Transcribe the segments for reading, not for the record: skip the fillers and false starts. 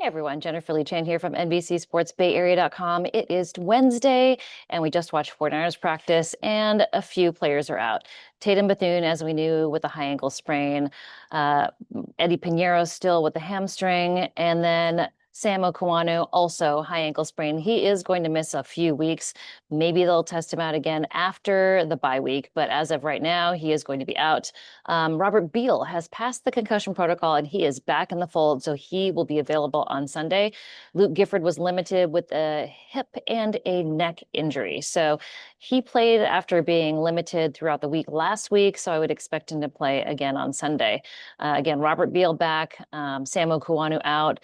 Hey everyone, Jennifer Lee Chan here from NBCSportsBayArea.com. It is Wednesday, and we just watched 49ers practice, and a few players are out. Tatum Bethune, as we knew, with a high ankle sprain. Uh, Eddie Pinheiro still with the hamstring, and then Sam Okuanu also high ankle sprain. He is going to miss a few weeks. Maybe they'll test him out again after the bye week, but as of right now, he is going to be out. Robert Beal has passed the concussion protocol and he is back in the fold, so he will be available on Sunday. Luke Gifford was limited with a hip and a neck injury. So he played after being limited throughout the week last week, so I would expect him to play again on Sunday. Again, Robert Beal back, Sam Okuanu out.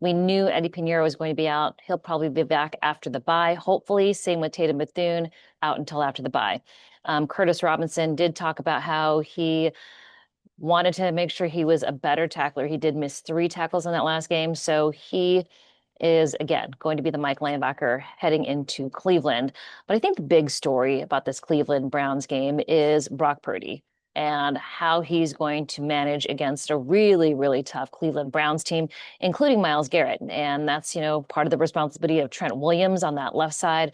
We knew Eddie Pinheiro was going to be out. He'll probably be back after the bye, hopefully. Same with Tatum Bethune, out until after the bye. Curtis Robinson did talk about how he wanted to make sure he was a better tackler. He did miss 3 tackles in that last game. So he is, again, going to be the Mike linebacker heading into Cleveland. But I think the big story about this Cleveland Browns game is Brock Purdy and how he's going to manage against a really, really tough Cleveland Browns team, including Myles Garrett. And that's, part of the responsibility of Trent Williams on that left side.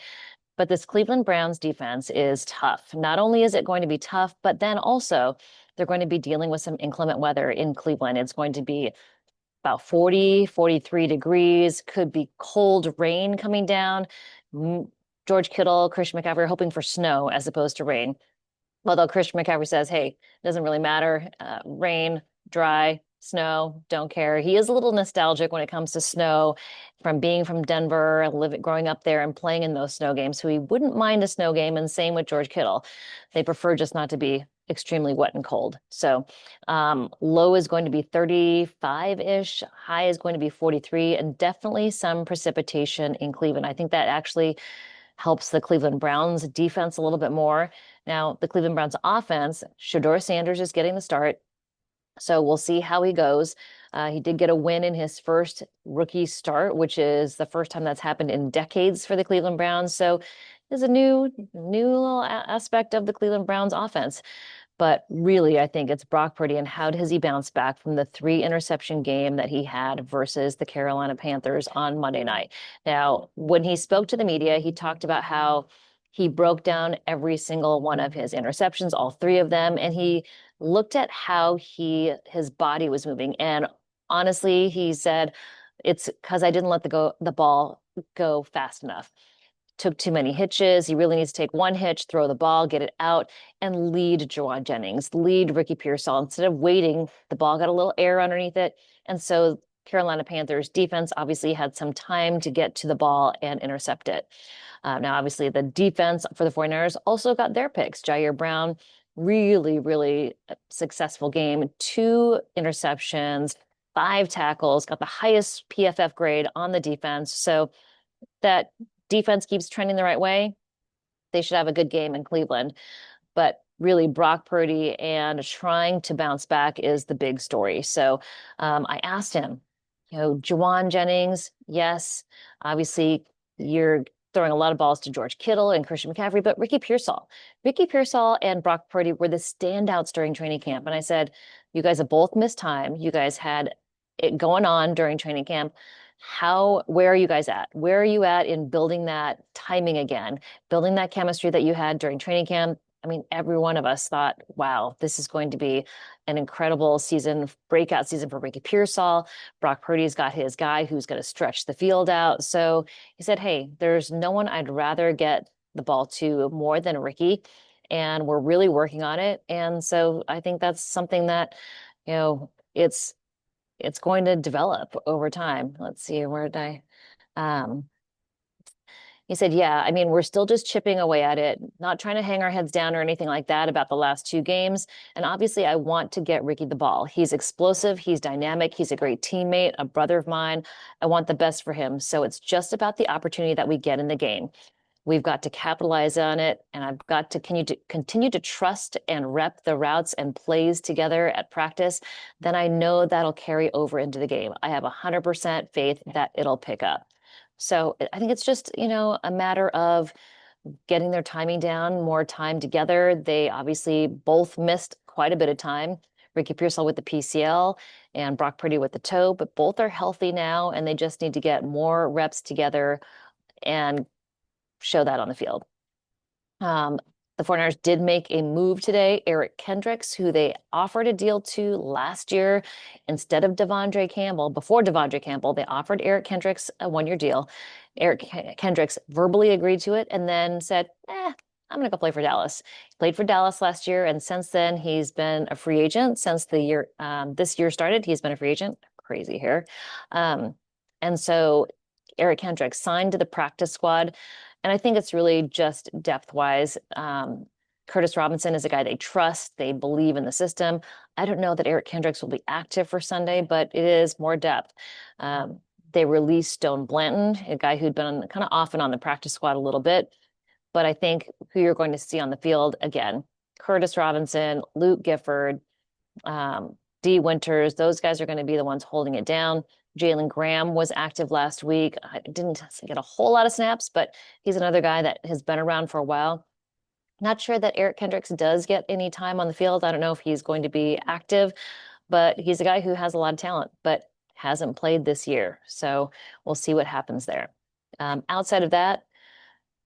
But this Cleveland Browns defense is tough. Not only is it going to be tough, but then also they're going to be dealing with some inclement weather in Cleveland. It's going to be about 40, 43 degrees, could be cold rain coming down. George Kittle, Christian McCaffrey are hoping for snow as opposed to rain. Although Christian McCaffrey says, hey, it doesn't really matter. Rain, dry, snow, don't care. He is a little nostalgic when it comes to snow from being from Denver, growing up there and playing in those snow games. So he wouldn't mind a snow game. And same with George Kittle. They prefer just not to be extremely wet and cold. So low is going to be 35-ish. High is going to be 43, and definitely some precipitation in Cleveland. I think that actually helps the Cleveland Browns defense a little bit more. Now, the Cleveland Browns offense, Shedeur Sanders is getting the start. So we'll see how he goes. He did get a win in his first rookie start, which is the first time that's happened in decades for the Cleveland Browns. So there's a new little aspect of the Cleveland Browns offense. But really, I think it's Brock Purdy and how does he bounce back from the 3-interception game that he had versus the Carolina Panthers on Monday night. Now, when he spoke to the media, he talked about how he broke down every single one of his interceptions, all 3 of them, and he looked at how his body was moving. And honestly, he said, it's because I didn't let the ball go fast enough. Took too many hitches. He really needs to take one hitch, throw the ball, get it out, and lead Jauan Jennings, lead Ricky Pearsall. Instead of waiting, the ball got a little air underneath it. And so Carolina Panthers defense obviously had some time to get to the ball and intercept it. Now, obviously, the defense for the 49ers also got their picks. Jair Brown, really, really successful game. 2 interceptions, 5 tackles, got the highest PFF grade on the defense. So that defense keeps trending the right way, they should have a good game in Cleveland. But really, Brock Purdy and trying to bounce back is the big story. So I asked him, Jauan Jennings, yes, obviously you're throwing a lot of balls to George Kittle and Christian McCaffrey, but Ricky Pearsall and Brock Purdy were the standouts during training camp. And I said, you guys have both missed time. You guys had it going on during training camp. Where are you guys at? Where are you at in building that timing again, building that chemistry that you had during training camp? I mean, every one of us thought, wow, this is going to be an incredible season, breakout season for Ricky Pearsall. Brock Purdy's got his guy who's going to stretch the field out. So he said, hey, there's no one I'd rather get the ball to more than Ricky. And we're really working on it. And so I think that's something that, it's going to develop over time. Let's see, where did um, he said, yeah, I mean, we're still just chipping away at it, not trying to hang our heads down or anything like that about the last 2 games. And obviously, I want to get Ricky the ball. He's explosive, he's dynamic, he's a great teammate, a brother of mine. I want the best for him. So it's just about the opportunity that we get in the game. We've got to capitalize on it, and I've got to continue to trust and rep the routes and plays together at practice. Then I know that'll carry over into the game. I have 100% faith that it'll pick up. So I think it's just, a matter of getting their timing down, more time together. They obviously both missed quite a bit of time. Ricky Pearsall with the PCL and Brock Purdy with the toe, but both are healthy now, and they just need to get more reps together and show that on the field. The 49ers did make a move today. Eric Kendricks, who they offered a deal to last year instead of Devondre Campbell. Before Devondre Campbell, they offered Eric Kendricks a one-year deal. Eric Kendricks verbally agreed to it and then said, I'm going to go play for Dallas. He played for Dallas last year, and since then he's been a free agent. Since the year this year started, he's been a free agent. Crazy here. And so Eric Kendricks signed to the practice squad. And I think it's really just depth-wise. Curtis Robinson is a guy they trust. They believe in the system. I don't know that Eric Kendricks will be active for Sunday, but it is more depth. They released Stone Blanton, a guy who'd been kind of off and on the practice squad a little bit. But I think who you're going to see on the field, again, Curtis Robinson, Luke Gifford, D. Winters, those guys are going to be the ones holding it down. Jalen Graham was active last week. I didn't get a whole lot of snaps, but he's another guy that has been around for a while. Not sure that Eric Kendricks does get any time on the field. I don't know if he's going to be active, but he's a guy who has a lot of talent, but hasn't played this year. So we'll see what happens there. Outside of that,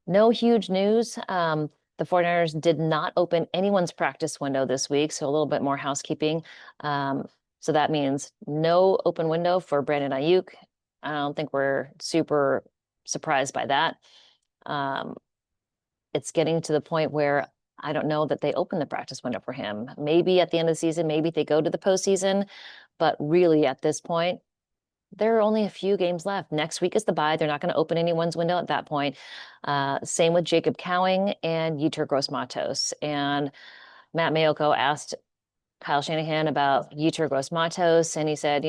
no huge news. The 49ers did not open anyone's practice window this week, so a little bit more housekeeping. So that means no open window for Brandon Ayuk. I don't think we're super surprised by that. It's getting to the point where I don't know that they open the practice window for him. Maybe at the end of the season, maybe they go to the postseason, but really at this point, there are only a few games left. Next week is the bye. They're not going to open anyone's window at that point. Same with Jacob Cowing and Yetur Gross-Matos. And Matt Mayoko asked Kyle Shanahan about Yetur Gross-Matos, and he said,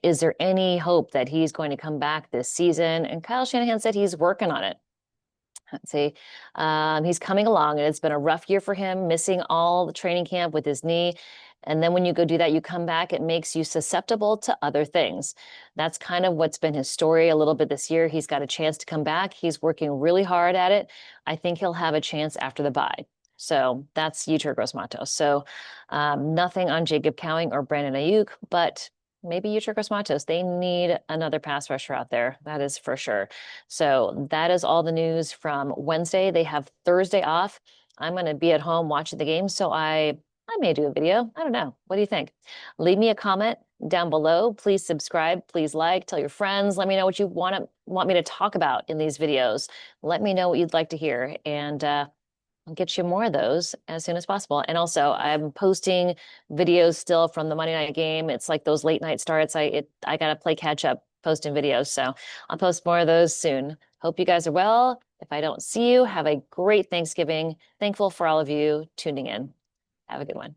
is there any hope that he's going to come back this season? And Kyle Shanahan said he's working on it. Let's see. He's coming along, and it's been a rough year for him, missing all the training camp with his knee. And then when you go do that, you come back, it makes you susceptible to other things. That's kind of what's been his story a little bit this year. He's got a chance to come back. He's working really hard at it. I think he'll have a chance after the bye. So that's Yetur Gross-Matos. So nothing on Jacob Cowing or Brandon Ayuk, but maybe Yetur Gross-Matos. They need another pass rusher out there. That is for sure. So that is all the news from Wednesday. They have Thursday off. I'm going to be at home watching the game, so I may do a video. I don't know. What do you think? Leave me a comment down below. Please subscribe. Please like. Tell your friends. Let me know what you want me to talk about in these videos. Let me know what you'd like to hear, and I'll get you more of those as soon as possible. And also, I'm posting videos still from the Monday night game. It's like those late night starts. I got to play catch up posting videos. So I'll post more of those soon. Hope you guys are well. If I don't see you, have a great Thanksgiving. Thankful for all of you tuning in. Have a good one.